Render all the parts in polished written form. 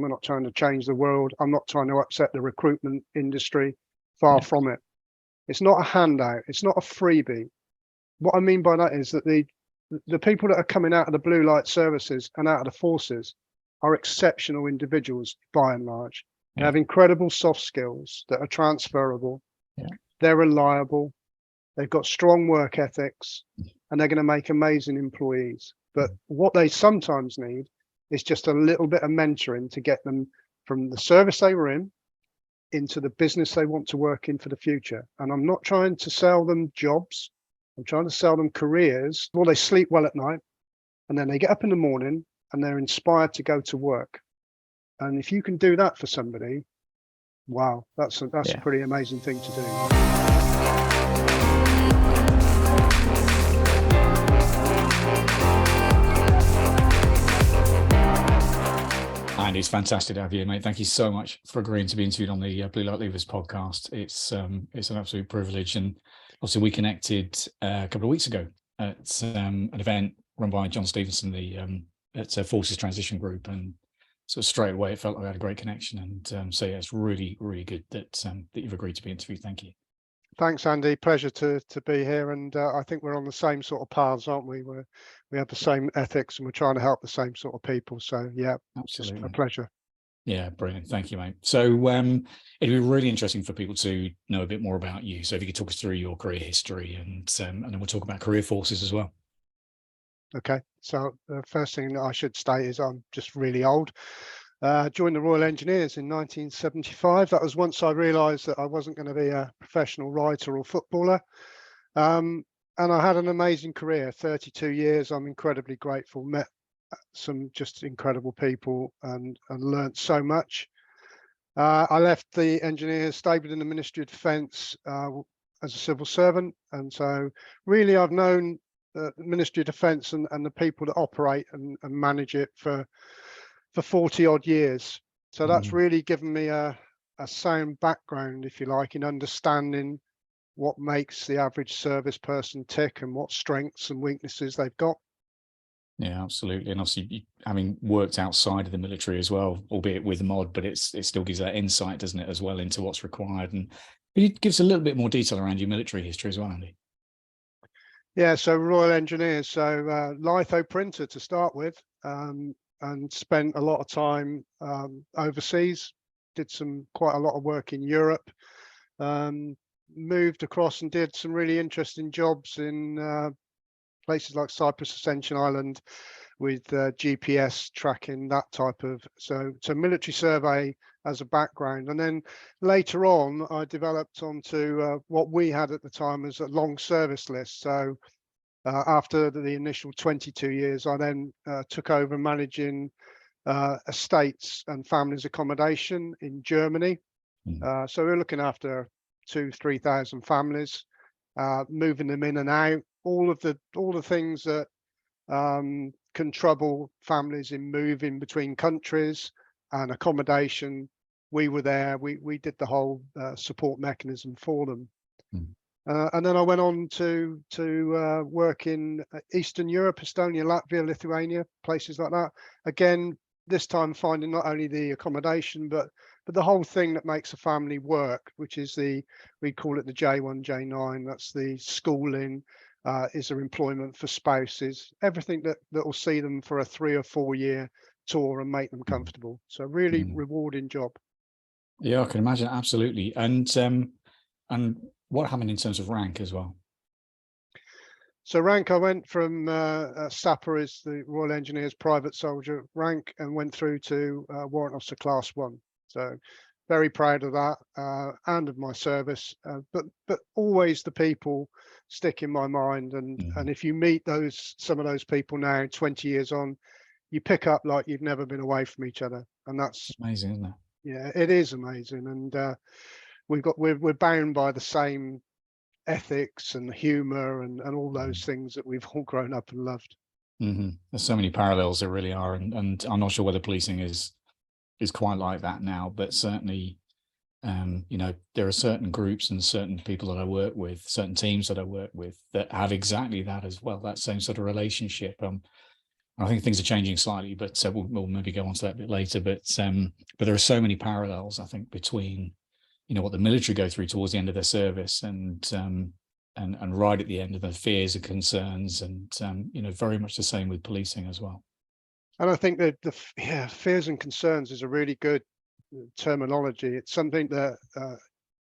We're not trying to change the world. I'm not trying to upset the recruitment industry. Far from it. It's not a handout. It's not a freebie. What I mean by that is that the people that are coming out of the blue light services and out of the forces are exceptional individuals by and large. They have incredible soft skills that are transferable. They're reliable. They've got strong work ethics, and they're going to make amazing employees. But what they sometimes need is just a little bit of mentoring to get them from the service they were in into the business they want to work in for the future. And I'm not trying to sell them jobs. I'm trying to sell them careers. Well, they sleep well at night, and then they get up in the morning and they're inspired to go to work. And if you can do that for somebody, wow, that's a pretty amazing thing to do. Andy, it's fantastic to have you, mate. Thank you so much for agreeing to be interviewed on the Blue Light Leavers podcast. It's an absolute privilege. And obviously we connected a couple of weeks ago at an event run by John Stevenson, at Forces Transition Group. And so straight away, it felt like I had a great connection. And so, yeah, it's really, really good that you've agreed to be interviewed. Thank you. Thanks, Andy. Pleasure to be here. And I think we're on the same sort of paths, aren't we? We have the same ethics and we're trying to help the same sort of people. So, yeah, absolutely. Just a pleasure. Yeah, brilliant. Thank you, mate. So it'd be really interesting for people to know a bit more about you. So if you could talk us through your career history and then we'll talk about Career Forces as well. Okay. So the first thing that I should state is I'm just really old. Joined the Royal Engineers in 1975. That was once I realised that I wasn't going to be a professional writer or footballer. And I had an amazing career, 32 years. I'm incredibly grateful. Met some just incredible people and learnt so much. I left the Engineers, stayed in the Ministry of Defence as a civil servant. And so really I've known the Ministry of Defence and the people that operate and manage it for 40 odd years. So that's really given me a sound background, if you like, in understanding what makes the average service person tick and what strengths and weaknesses they've got. Yeah, absolutely. And obviously, having worked outside of the military as well, albeit with mod, but it still gives that insight, doesn't it, as well, into what's required. And it gives a little bit more detail around your military history as well, Andy. Yeah, so Royal Engineers, so litho printer to start with, and spent a lot of time overseas, did quite a lot of work in Europe, moved across and did some really interesting jobs in places like Cyprus Ascension Island with GPS tracking, that type of, so military survey as a background. And then later on, I developed onto what we had at the time as a long service list. So after the initial 22 years, I then took over managing estates and families accommodation in Germany. So we're looking after 2,000-3,000 families, moving them in and out, all the things that can trouble families in moving between countries and accommodation. We were there. We did the whole support mechanism for them. And then I went on to work in Eastern Europe, Estonia, Latvia, Lithuania, places like that. Again, this time finding not only the accommodation, but the whole thing that makes a family work, which is we call it the J1, J9. That's the schooling, is there employment for spouses, everything that will see them for a 3 or 4 year tour and make them comfortable. So really rewarding job. Yeah, I can imagine. Absolutely. And what happened in terms of rank as well? So rank, I went from Sapper is the Royal Engineers private soldier rank and went through to Warrant Officer Class 1. So very proud of that and of my service, but always the people stick in my mind. And if you meet some of those people now, 20 years on, you pick up like you've never been away from each other. And that's amazing, isn't it? Yeah, it is amazing. And we're bound by the same ethics and humor and all those things that we've all grown up and loved. There's so many parallels, there really are, and I'm not sure whether policing is quite like that now, but certainly there are certain groups and certain people that I work with, certain teams that I work with that have exactly that as well, that same sort of relationship. I think things are changing slightly, but we'll maybe go on to that a bit later. But there are so many parallels, I think, between what the military go through towards the end of their service and right at the end of the fears and concerns, and very much the same with policing as well. And I think that fears and concerns is a really good terminology. It's something that,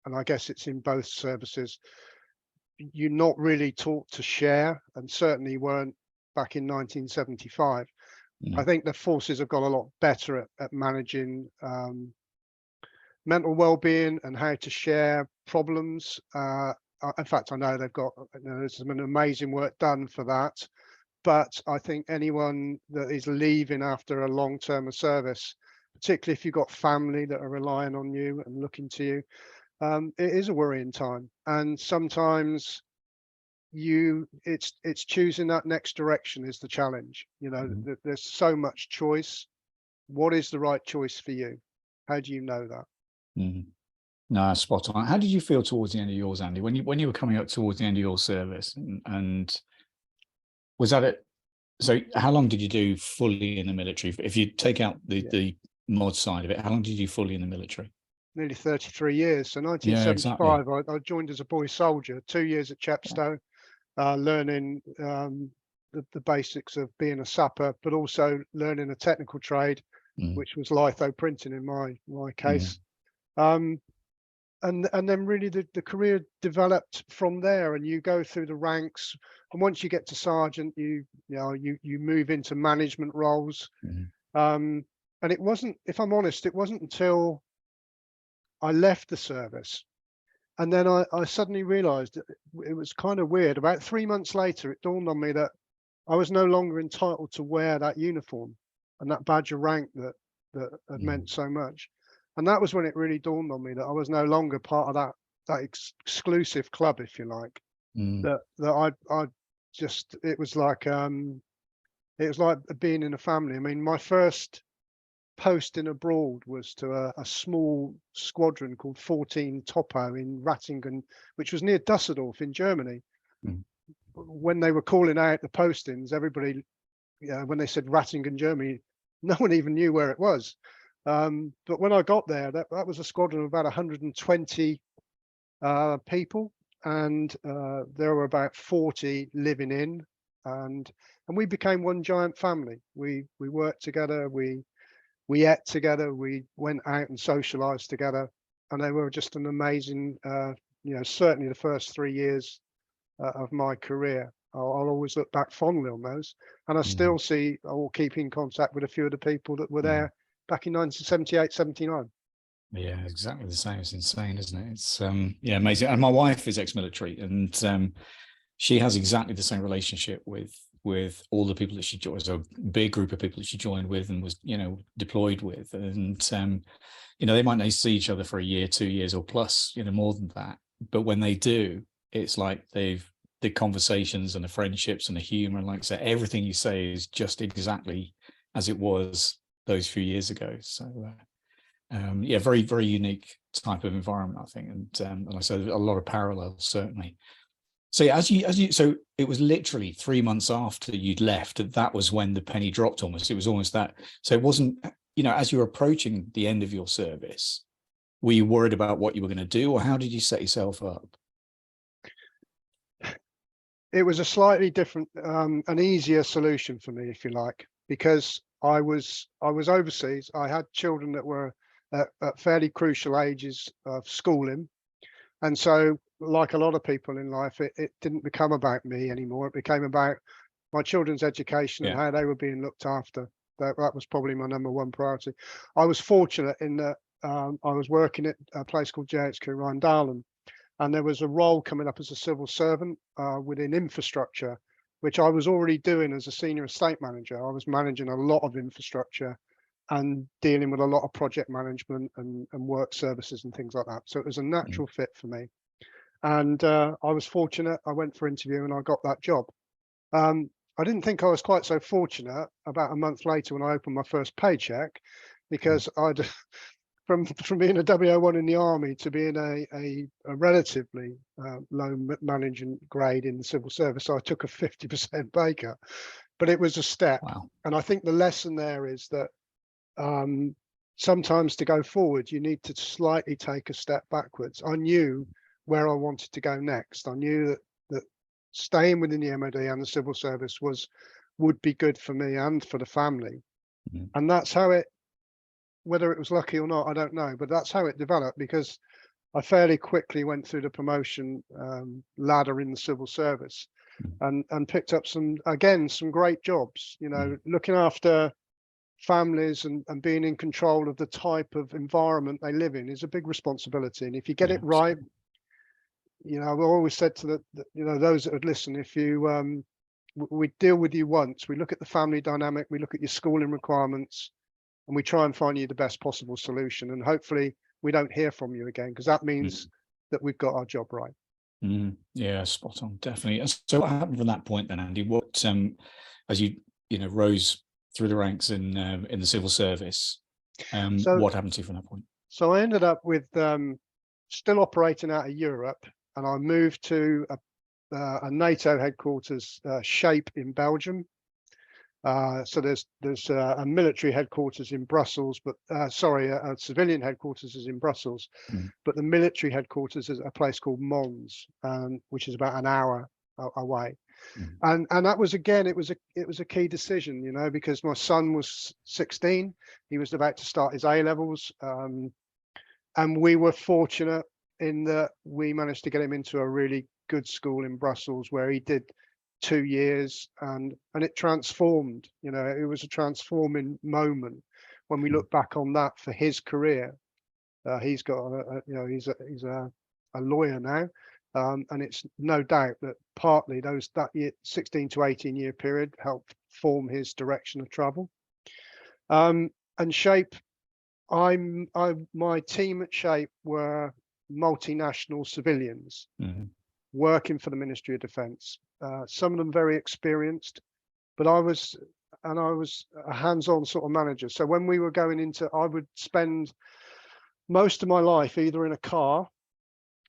and I guess it's in both services, you're not really taught to share, and certainly weren't back in 1975. I think the forces have got a lot better at managing mental well-being and how to share problems. In fact, I know they've got there's some amazing work done for that. But I think anyone that is leaving after a long term of service, particularly if you've got family that are relying on you and looking to you, it is a worrying time. And sometimes it's choosing that next direction is the challenge. There's so much choice. What is the right choice for you? How do you know that? No, spot on. How did you feel towards the end of yours, Andy, when you were coming up towards the end of your service, and was that it? So how long did you do fully in the military? If you take out the mod side of it, how long did you fully in the military? Nearly 33 years. So 1975, I joined as a boy soldier, 2 years at Chepstow, learning the basics of being a sapper, but also learning a technical trade, which was litho printing in my case. And then really the career developed from there, and you go through the ranks, and once you get to sergeant, you move into management roles. And it wasn't, if I'm honest, it wasn't until I left the service, and then I suddenly realized it was kind of weird. About 3 months later, it dawned on me that I was no longer entitled to wear that uniform and that badge of rank that had meant so much. And that was when it really dawned on me that I was no longer part of that exclusive club, if you like. That I just, it was like being in a family. I mean, my first posting abroad was to a small squadron called 14 Topo in Rattingen, which was near Dusseldorf in Germany. When they were calling out the postings, everybody, when they said Rattingen, Germany, no one even knew where it was. But when I got there, that was a squadron of about 120 people, and there were about 40 living in, and we became one giant family. We worked together, we ate together, we went out and socialized together, and they were just an amazing, certainly the first 3 years of my career. I'll always look back fondly on those, and I still see, I will keep in contact with a few of the people that were there back in 1978, 79. Yeah, exactly the same. It's insane, isn't it? It's amazing. And my wife is ex-military, and she has exactly the same relationship with all the people that she joined. So a big group of people that she joined with and was deployed with, and they might not see each other for a year, 2 years, or plus, more than that. But when they do, it's like the conversations and the friendships and the humor, and like I said, everything you say is just exactly as it was those few years ago. So very, very unique type of environment, I think, and like I said, a lot of parallels certainly. So so it was literally 3 months after you'd left that was when the penny dropped almost. It was almost that. So it wasn't, as you were approaching the end of your service, were you worried about what you were going to do, or how did you set yourself up? It was a slightly different, an easier solution for me, if you like, because I was overseas. I had children that were at fairly crucial ages of schooling, and so, like a lot of people in life, it didn't become about me anymore. It became about my children's education and how they were being looked after. That was probably my number one priority. I was fortunate in that I was working at a place called JHQ Rheindahlem, and there was a role coming up as a civil servant within infrastructure, which I was already doing as a senior estate manager. I was managing a lot of infrastructure and dealing with a lot of project management and work services and things like that. So it was a natural fit for me. And I was fortunate. I went for interview and I got that job. I didn't think I was quite so fortunate about a month later when I opened my first paycheck, because I'd from being a WO1 in the army to being a relatively low management grade in the civil service, I took a 50% pay cut. but it was a step. Wow. And I think the lesson there is that sometimes to go forward, you need to slightly take a step backwards. I knew where I wanted to go next. I knew that staying within the MOD and the civil service would be good for me and for the family. Mm. And that's how it, whether it was lucky or not, I don't know, but that's how it developed, because I fairly quickly went through the promotion ladder in the civil service and picked up some great jobs, looking after families and being in control of the type of environment they live in is a big responsibility. And if you get it right, I've always said to those that would listen, if you we deal with you once, we look at the family dynamic, we look at your schooling requirements, and we try and find you the best possible solution. And hopefully we don't hear from you again, because that means that we've got our job right. Yeah, spot on, definitely. And so what happened from that point then, Andy? What as you rose through the ranks in the civil service, what happened to you from that point? So I ended up with still operating out of Europe, and I moved to a NATO headquarters, SHAPE in Belgium. So there's a military headquarters in Brussels, but a civilian headquarters is in Brussels, but the military headquarters is a place called Mons, which is about an hour away. And that was, again, it was a key decision, because my son was 16, he was about to start his A-levels, and we were fortunate in that we managed to get him into a really good school in Brussels, where he did 2 years, and it transformed. It was a transforming moment when we look back on that for his career. He's got he's a lawyer now, and it's no doubt that partly that 16 to 18 year period helped form his direction of travel. And SHAPE, my team at SHAPE were multinational civilians working for the Ministry of Defence. Some of them very experienced, but I was a hands-on sort of manager. So when we were going into, I would spend most of my life either in a car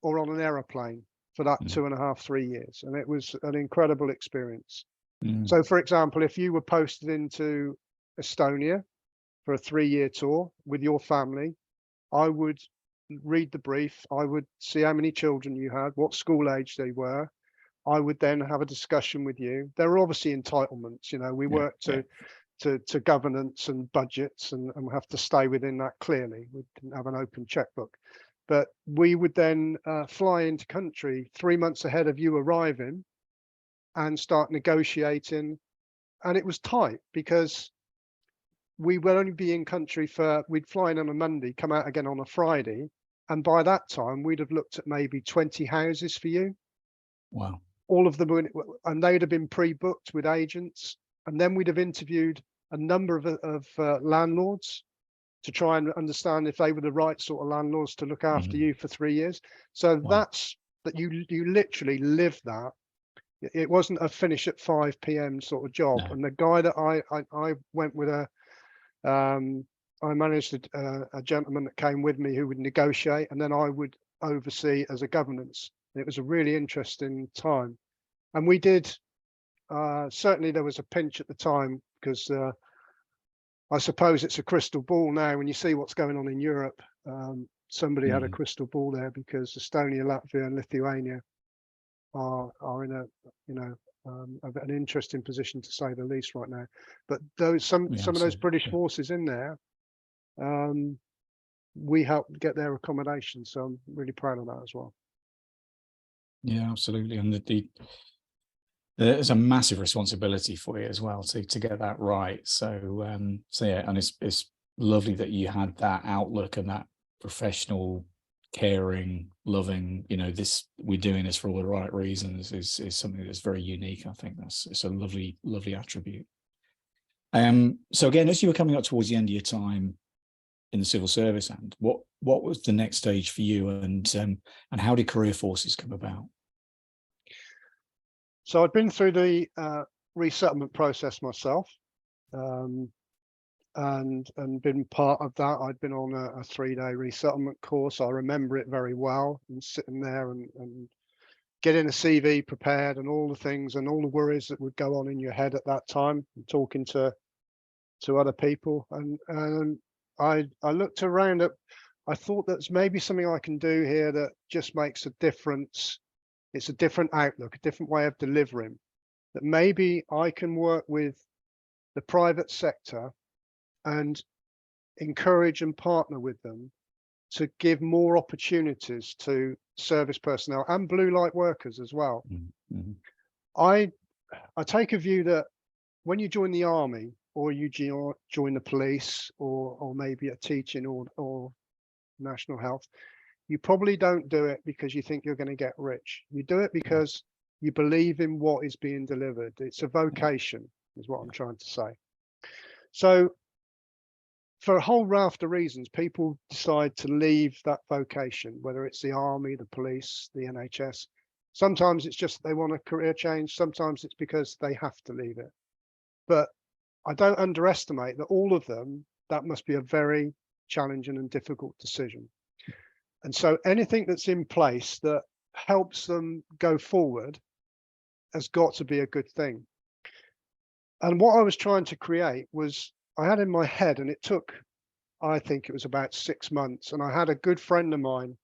or on an aeroplane for that 2.5, 3 years. And it was an incredible experience. So for example, if you were posted into Estonia for a 3-year tour with your family, I would read the brief. I would see how many children you had, what school age they were. I would then have a discussion with you. There are obviously entitlements, we work to governance and budgets, and we have to stay within that clearly. We didn't have an open checkbook, but we would then fly into country 3 months ahead of you arriving and start negotiating. And it was tight, because we would only be in country we'd fly in on a Monday, come out again on a Friday. And by that time, we'd have looked at maybe 20 houses for you. Wow. All of them, and they'd have been pre-booked with agents. And then we'd have interviewed a number of landlords to try and understand if they were the right sort of landlords to look after you for 3 years. So that's that you literally lived that. It wasn't a finish at 5 p.m. sort of job. No. And the guy that I went with I managed a gentleman that came with me who would negotiate, and then I would oversee as a governance. It was a really interesting time. And we did, certainly there was a pinch at the time, because I suppose it's a crystal ball now when you see what's going on in Europe. Somebody had a crystal ball there, because Estonia, Latvia and Lithuania are in an interesting position, to say the least, right now. But some of those British forces in there, we helped get their accommodation. So I'm really proud of that as well. Yeah, absolutely. And there's a massive responsibility for you as well to get that right. So yeah, and it's lovely that you had that outlook and that professional, caring, loving, we're doing this for all the right reasons is something that's very unique. I think it's a lovely attribute. So again, as you were coming up towards the end of your time in the civil service, and what was the next stage for you, and how did Career Forces come about? So I'd been through the resettlement process myself, and been part of that. I'd been on a 3-day resettlement course. I remember it very well, and sitting there and getting a CV prepared and all the things and all the worries that would go on in your head at that time, and talking to other people. And I looked around at, I thought that's maybe something I can do here that just makes a difference. It's a different outlook, a different way of delivering, that maybe I can work with the private sector and encourage and partner with them to give more opportunities to service personnel and blue light workers as well. Mm-hmm. I take a view that when you join the army, or you join the police, or maybe a teaching or national health, you probably don't do it because you think you're going to get rich. You do it because you believe in what is being delivered. It's a vocation, is what I'm trying to say. So for a whole raft of reasons, people decide to leave that vocation, whether it's the army, the police, the NHS. Sometimes it's just they want a career change. Sometimes it's because they have to leave it. But I don't underestimate that all of them, that must be a very challenging and difficult decision. And so anything that's in place that helps them go forward has got to be a good thing. And what I was trying to create was, I had in my head, and it took, I think it was about 6 months, and I had a good friend of mine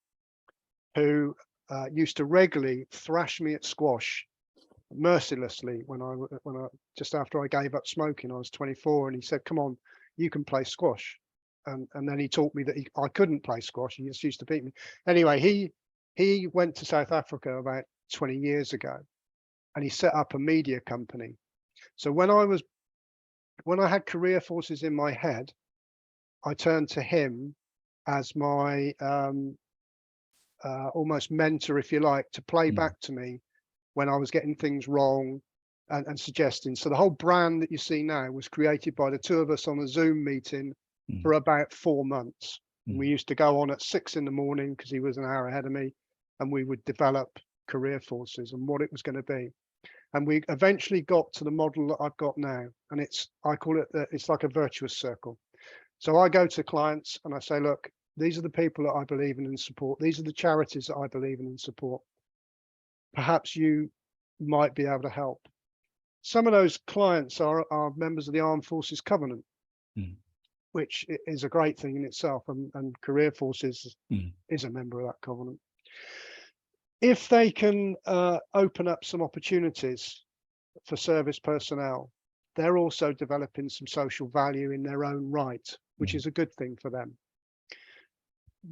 who used to regularly thrash me at squash mercilessly when I just after I gave up smoking. I was 24, and he said, "Come on, you can play squash." And then he taught me that I couldn't play squash. He just used to beat me. Anyway, he went to South Africa about 20 years ago, and he set up a media company. So when I had Career Forces in my head, I turned to him as my almost mentor, if you like, to play back to me when I was getting things wrong and suggesting. So the whole brand that you see now was created by the two of us on a Zoom meeting for about 4 months. And we used to go on at 6 in the morning because he was an hour ahead of me, and we would develop Career Forces and what it was going to be. And we eventually got to the model that I've got now. And I call it, it's like a virtuous circle. So I go to clients and I say, look, these are the people that I believe in and support. These are the charities that I believe in and support. Perhaps you might be able to help. Some of those clients are members of the Armed Forces Covenant, which is a great thing in itself. And Career Forces is a member of that covenant. If they can open up some opportunities for service personnel, they're also developing some social value in their own right, which is a good thing for them.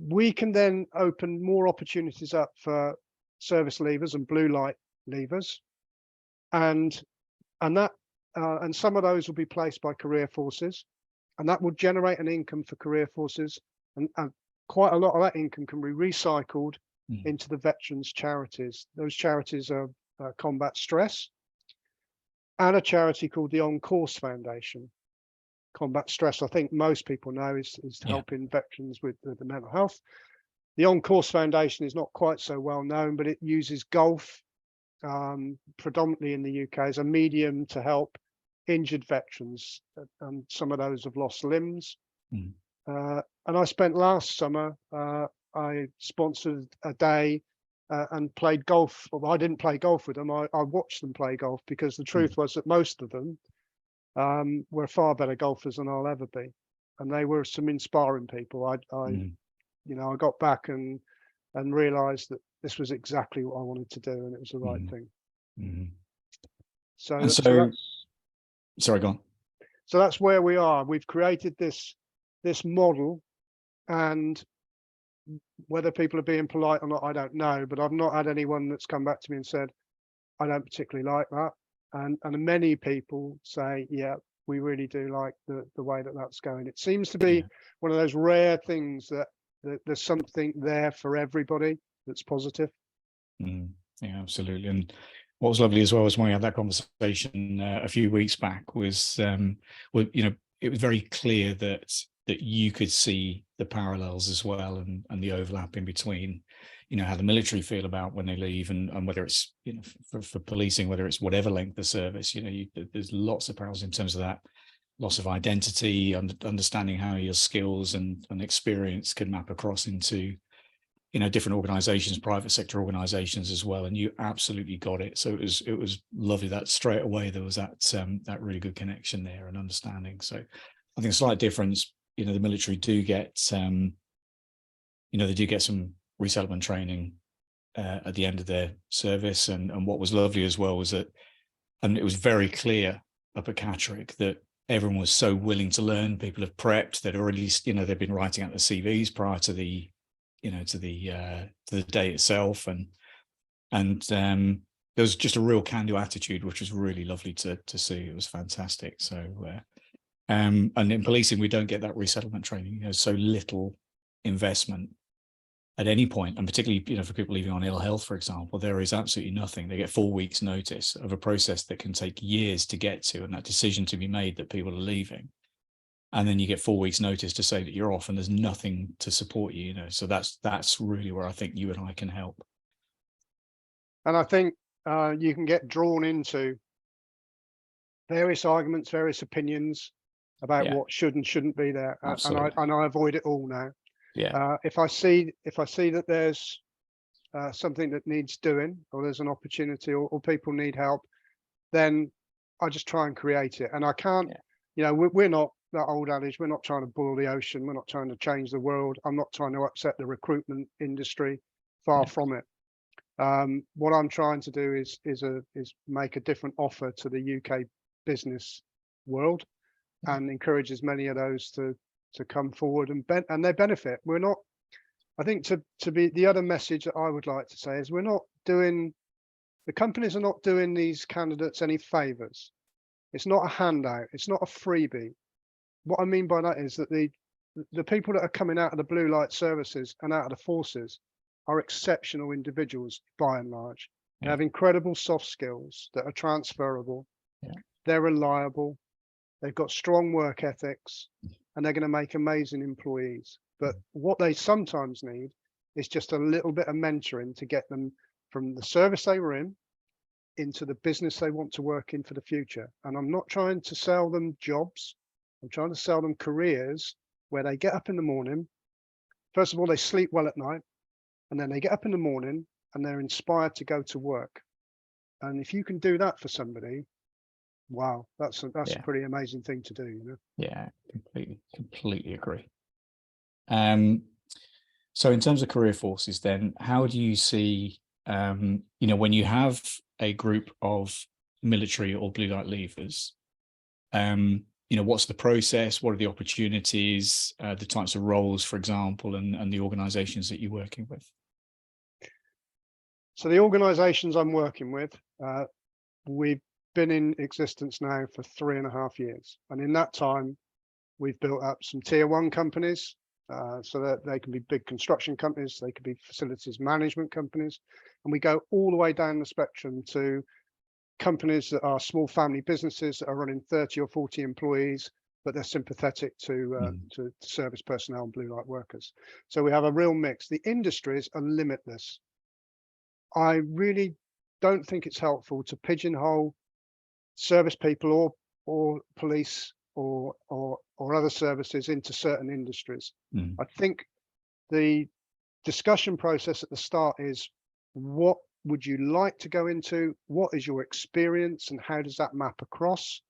We can then open more opportunities up for service leavers and blue light leavers, and some of those will be placed by Career Forces, and that will generate an income for Career Forces, and quite a lot of that income can be recycled into the veterans charities. Those charities are Combat Stress, and a charity called the On Course Foundation. Combat Stress, I think most people know, is helping veterans with the mental health. The On Course Foundation is not quite so well known, but it uses golf, predominantly in the UK, as a medium to help injured veterans, and some of those have lost limbs. And I spent last summer, I sponsored a day and played golf. Well, I didn't play golf with them. I watched them play golf, because the truth was that most of them were far better golfers than I'll ever be, and they were some inspiring people. I got back and realized that this was exactly what I wanted to do, and it was the right thing. So sorry, go on. So that's where we are. We've created this model, and whether people are being polite or not, I don't know, but I've not had anyone that's come back to me and said, I don't particularly like that. And many people say, yeah, we really do like the way that that's going. It seems to be one of those rare things that there's something there for everybody that's positive. Yeah, absolutely. And what was lovely as well was when we had that conversation a few weeks back was, it was very clear that you could see the parallels as well, and the overlap in between, how the military feel about when they leave, and whether it's, for policing, whether it's whatever length of service, there's lots of parallels in terms of that loss of identity, understanding how your skills and experience can map across into different organizations, private sector organizations as well. And you absolutely got it. So it was lovely that straight away there was that really good connection there and understanding. So I think a slight difference, the military do get, they do get some resettlement training at the end of their service. And what was lovely as well was that, and it was very clear up at Catterick that everyone was so willing to learn. People have prepped, they'd already, they've been writing out the CVs prior to the, to the day itself. And there was just a real can-do attitude, which was really lovely to see. It was fantastic. So, and in policing, we don't get that resettlement training. So little investment at any point, and particularly, for people leaving on ill health, for example, there is absolutely nothing. They get 4 weeks notice of a process that can take years to get to, and that decision to be made that people are leaving. And then you get 4 weeks notice to say that you're off, and there's nothing to support you, so that's really where I think you and I can help. And I think you can get drawn into various arguments, various opinions about what should and shouldn't be there, and I avoid it all now. Yeah. If I see that there's something that needs doing, or there's an opportunity, or people need help, then I just try and create it. And I can't, we're not that old adage. We're not trying to boil the ocean. We're not trying to change the world. I'm not trying to upset the recruitment industry. Far from it. What I'm trying to do is make a different offer to the UK business world, and encourage as many of those to come forward and they benefit. We're not, I think to be the other message that I would like to say is the companies are not doing these candidates any favors. It's not a handout. It's not a freebie. What I mean by that is that the people that are coming out of the blue light services and out of the forces are exceptional individuals by and large. They have incredible soft skills that are transferable. They're reliable. They've got strong work ethics, and they're going to make amazing employees. But what they sometimes need is just a little bit of mentoring to get them from the service they were in into the business they want to work in for the future. And I'm not trying to sell them jobs. I'm trying to sell them careers where they get up in the morning. First of all, they sleep well at night, and then they get up in the morning and they're inspired to go to work. And if you can do that for somebody, wow, that's a pretty amazing thing to do, Yeah, completely agree. So in terms of career forces, then, how do you see, when you have a group of military or blue light leavers, what's the process? What are the opportunities, the types of roles, for example, and the organizations that you're working with? So the organizations I'm working with, we've been in existence now for 3.5 years. And in that time, we've built up some tier 1 companies, so that they can be big construction companies, they could be facilities management companies. And we go all the way down the spectrum to companies that are small family businesses that are running 30 or 40 employees, but they're sympathetic to service personnel and blue light workers. So we have a real mix. The industries are limitless. I really don't think it's helpful to pigeonhole service people or police or other services into certain industries. I think the discussion process at the start is, what would you like to go into? What is your experience, and how does that map across?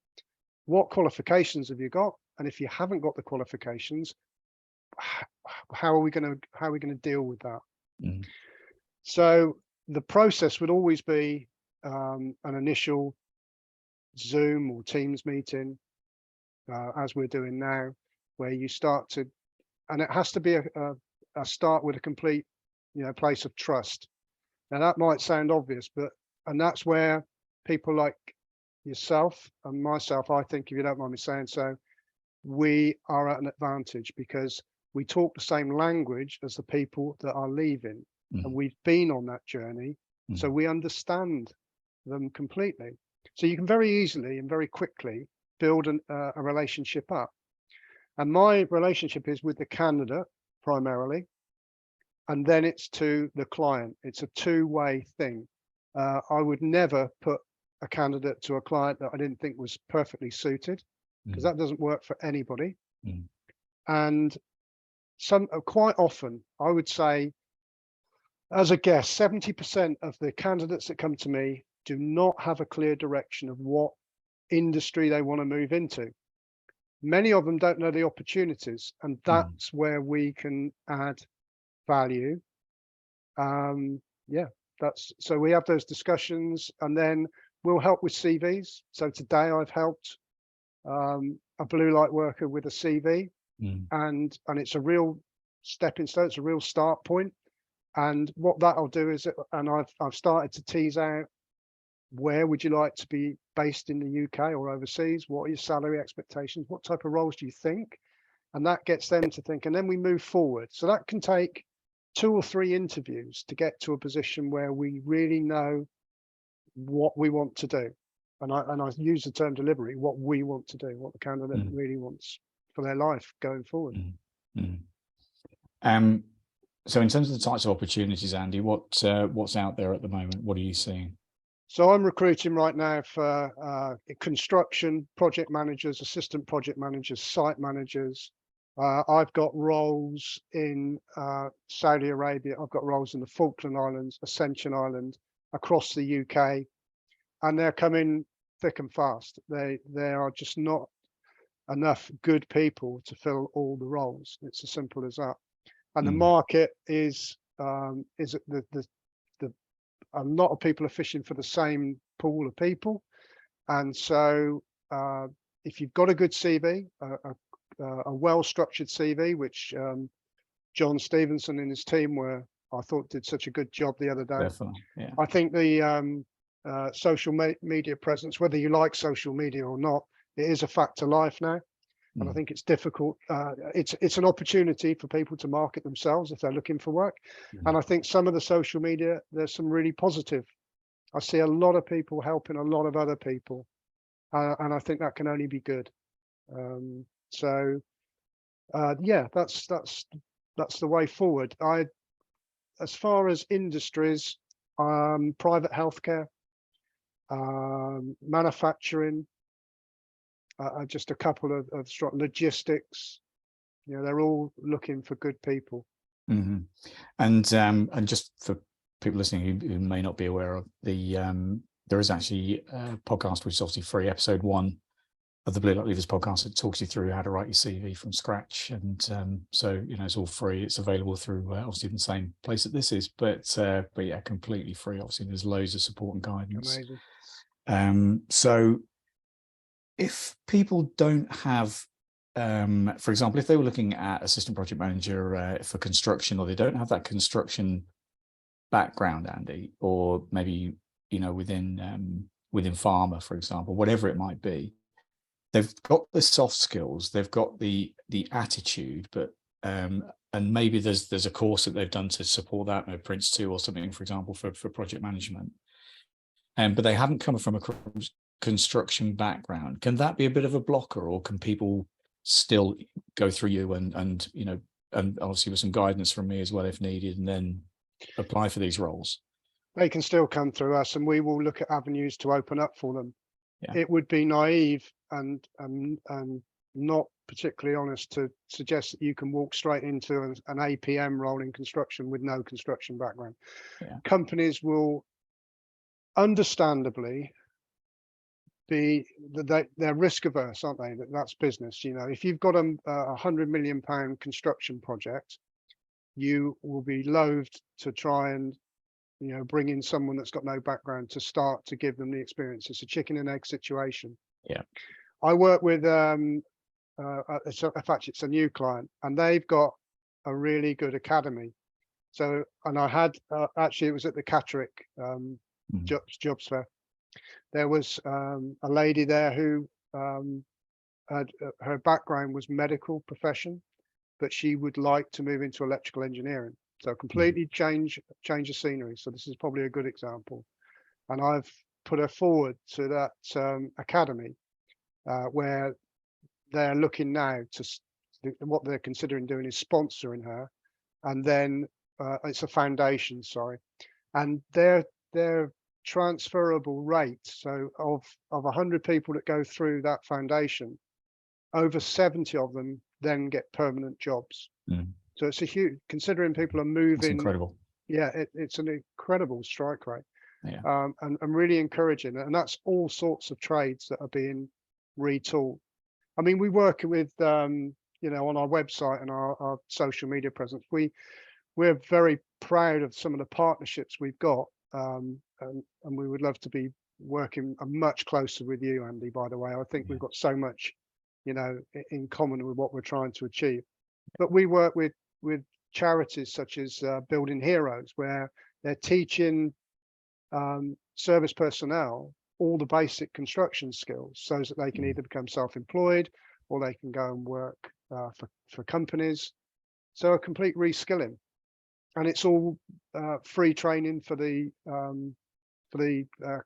What qualifications have you got? And if you haven't got the qualifications, how are we going to deal with that? So the process would always be an initial Zoom or Teams meeting, as we're doing now, where you start to, and it has to be a start with a complete, place of trust. Now that might sound obvious, and that's where people like yourself and myself, I think, if you don't mind me saying so, we are at an advantage because we talk the same language as the people that are leaving, and we've been on that journey, so we understand them completely. So you can very easily and very quickly build a relationship up. And my relationship is with the candidate primarily, and then it's to the client. It's a two-way thing. I would never put a candidate to a client that I didn't think was perfectly suited, because that doesn't work for anybody. And quite often, I would say As a guess, 70% of the candidates that come to me do not have a clear direction of what industry they want to move into. Many of them don't know the opportunities, and that's where we can add value. Yeah, so we have those discussions, and then we'll help with CVs. So today I've helped a blue light worker with a CV, and it's a real stepping stone. It's a real start point. And what that'll do is, and I've started to tease out, where would you like to be based in the UK or overseas? What are your salary expectations? What type of roles do you think? And that gets them to think, and then we move forward. So that can take 2 or 3 interviews to get to a position where we really know what we want to do. And I use the term delivery, what we want to do, what the candidate really wants for their life going forward. So in terms of the types of opportunities, Andy, what's out there at the moment? What are you seeing? So I'm recruiting right now for construction project managers, assistant project managers, site managers. I've got roles in Saudi Arabia. I've got roles in the Falkland Islands, Ascension Island, across the UK, and they're coming thick and fast. There are just not enough good people to fill all the roles. It's as simple as that. And the market is a lot of people are fishing for the same pool of people. And so if you've got a good CV, a well-structured CV, which John Stevenson and his team I thought did such a good job the other day. Definitely, yeah. I think the social media presence, whether you like social media or not, it is a fact of life now. And I think it's difficult. It's an opportunity for people to market themselves if they're looking for work. And I think some of the social media, there's some really positive. I see a lot of people helping a lot of other people. And I think that can only be good. Yeah, that's the way forward. As far as industries, private healthcare, manufacturing, just a couple of strong logistics. They're all looking for good people. And just for people listening who may not be aware of there is actually a podcast which is obviously free, episode 1 of the Blue Light Leavers podcast. It talks you through how to write your CV from scratch, and so it's all free. It's available through obviously the same place that this is, but yeah, completely free. Obviously, there's loads of support and guidance. Amazing. So if people don't have, for example, if they were looking at assistant project manager for construction, or they don't have that construction background, Andy, or maybe within pharma, for example, whatever it might be, they've got the soft skills, they've got the attitude, but and maybe there's a course that they've done to support that, maybe Prince 2 or something, for example, for project management, but they haven't come from a construction background. Can that be a bit of a blocker, or can people still go through you and obviously with some guidance from me as well if needed, and then apply for these roles? They can still come through us, and we will look at avenues to open up for them. Yeah. It would be naive and not particularly honest to suggest that you can walk straight into an APM role in construction with no construction background. Yeah. Companies will understandably they're risk averse, aren't they? That's business. If you've got a £100 million construction project, you will be loathed to try and bring in someone that's got no background to start to give them the experience. It's a chicken and egg situation. Yeah. I work with in fact, it's a new client, and they've got a really good academy. So, and I had actually, it was at the Catterick jobs fair. There was a lady there who had her background was medical profession, but she would like to move into electrical engineering. So completely change the scenery. So this is probably a good example. And I've put her forward to that academy where they're looking now what they're considering doing is sponsoring her. And then it's a foundation, and their transferable rate. So of 100 people that go through that foundation, over 70 of them then get permanent jobs. So it's a huge, considering people are moving. That's incredible. Yeah, it's an incredible strike rate, Yeah. and really encouraging. And that's all sorts of trades that are being retooled. I mean, we work with, on our website and our social media presence. We're very proud of some of the partnerships we've got, and we would love to be working much closer with you, Andy. By the way, I think we've got so much, in common with what we're trying to achieve. But we work with charities such as Building Heroes, where they're teaching service personnel all the basic construction skills so that they can either become self-employed or they can go and work for companies. So a complete reskilling, and it's all free training for the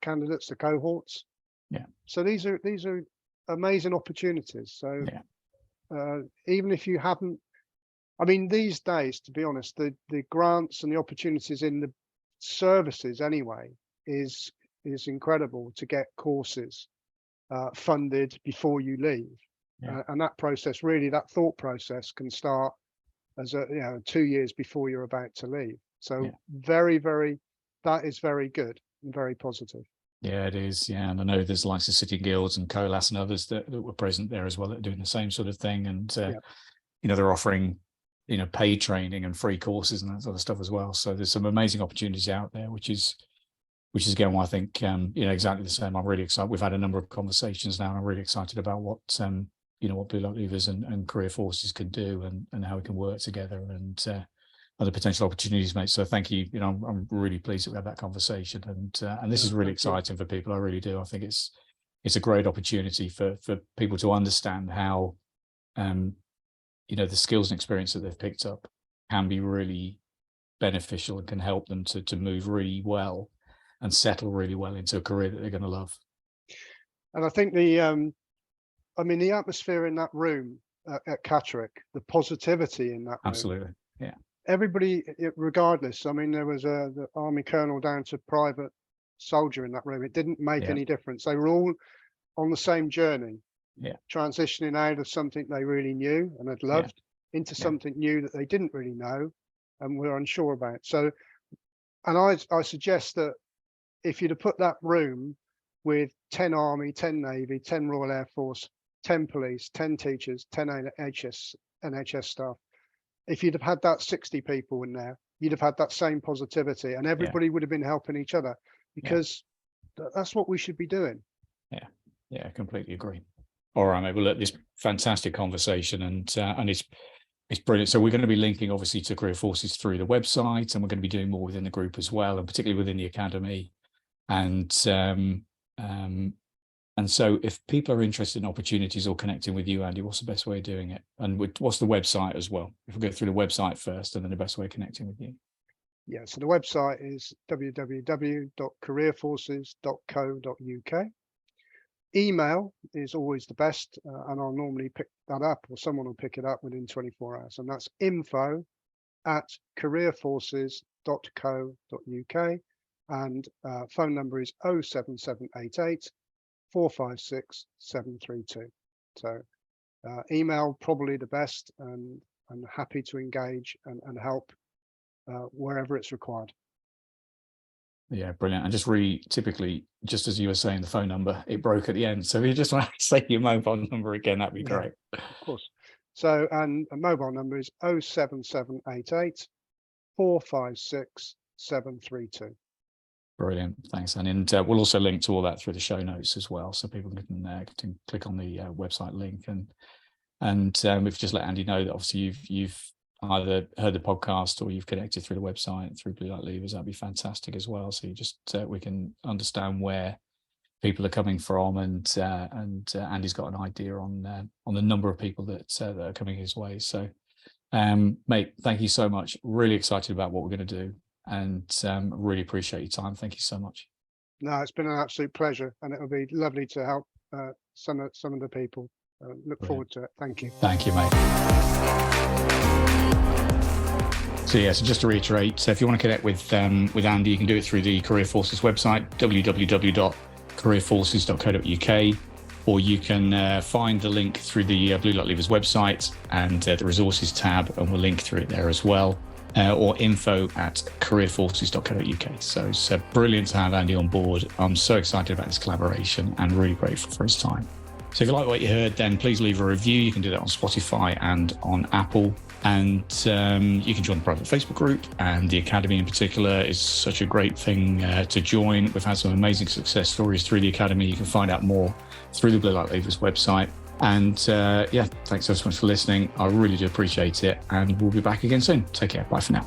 candidates, the cohorts. Yeah. So these are amazing opportunities. So even if you haven't, I mean, these days, to be honest, the grants and the opportunities in the services anyway is incredible to get courses funded before you leave. And that process, really, that thought process can start as 2 years before you're about to leave. So very, very, that is very good and very positive. Yeah, it is. Yeah, and I know there's likes of City Guilds and Colas and others that were present there as well that are doing the same sort of thing. And they're offering paid training and free courses and that sort of stuff as well. So there's some amazing opportunities out there, which is again why I think exactly the same. I'm really excited. We've had a number of conversations now, and I'm really excited about what what Blue Light Leavers and Career Forces can do, and how we can work together, and other potential opportunities, mate. So thank you. I'm really pleased that we had that conversation, and this is really exciting for people. I really do. I think it's a great opportunity for people to understand how the skills and experience that they've picked up can be really beneficial and can help them to move really well and settle really well into a career that they're going to love. And I think the atmosphere in that room at Catterick, the positivity in that room. Absolutely. Yeah. Everybody, regardless, I mean, there was the army colonel down to private soldier in that room. It didn't make any difference. They were all on the same journey, transitioning out of something they really knew and had loved into something new that they didn't really know and were unsure about. So, and I suggest that if you'd have put that room with 10 Army, 10 Navy, 10 Royal Air Force, 10 police, 10 teachers, 10 NHS staff, if you'd have had that 60 people in there, you'd have had that same positivity, and everybody would have been helping each other, because that's what we should be doing. Yeah, completely agree. All right, mate. Well, look, this fantastic conversation, and it's brilliant. So we're going to be linking obviously to Career Forces through the website, and we're going to be doing more within the group as well, and particularly within the academy. And so if people are interested in opportunities or connecting with you, Andy, what's the best way of doing it? And what's the website as well? If we go through the website first, and then the best way of connecting with you. Yeah, so the website is www.careerforces.co.uk. Email is always the best, and I'll normally pick that up, or someone will pick it up within 24 hours. And that's info@careerforces.co.uk. And phone number is 07788 456 732. So email probably the best, and I'm happy to engage and help wherever it's required. Yeah, brilliant. And just typically, just as you were saying, the phone number, it broke at the end. So if you just want to say your mobile number again, that'd be great. Of course. So, and a mobile number is 07788 456 732. Brilliant. Thanks, Andy. And we'll also link to all that through the show notes as well, so people can click on the website link. And we've just let Andy know that obviously you've either heard the podcast or you've connected through the website through Blue Light Leavers. That'd be fantastic as well. So you just we can understand where people are coming from, and Andy's got an idea on the number of people that are coming his way. So, mate, thank you so much. Really excited about what we're going to do, and really appreciate your time. Thank you so much. No, it's been an absolute pleasure, and it'll be lovely to help some of the people. Look forward to it. Thank you. Thank you, mate. So just to reiterate, so if you want to connect with Andy, you can do it through the Career Forces website, www.careerforces.co.uk, or you can find the link through the Blue Light Leavers website and the resources tab, and we'll link through it there as well. or info@careerforces.co.uk. So it's brilliant to have Andy on board. I'm so excited about this collaboration and really grateful for his time. So if you like what you heard, then please leave a review. You can do that on Spotify and on Apple. And you can join the private Facebook group. And the Academy in particular is such a great thing to join. We've had some amazing success stories through the Academy. You can find out more through the Blue Light Leavers website. And thanks so much for listening. I really do appreciate it. And we'll be back again soon. Take care. Bye for now.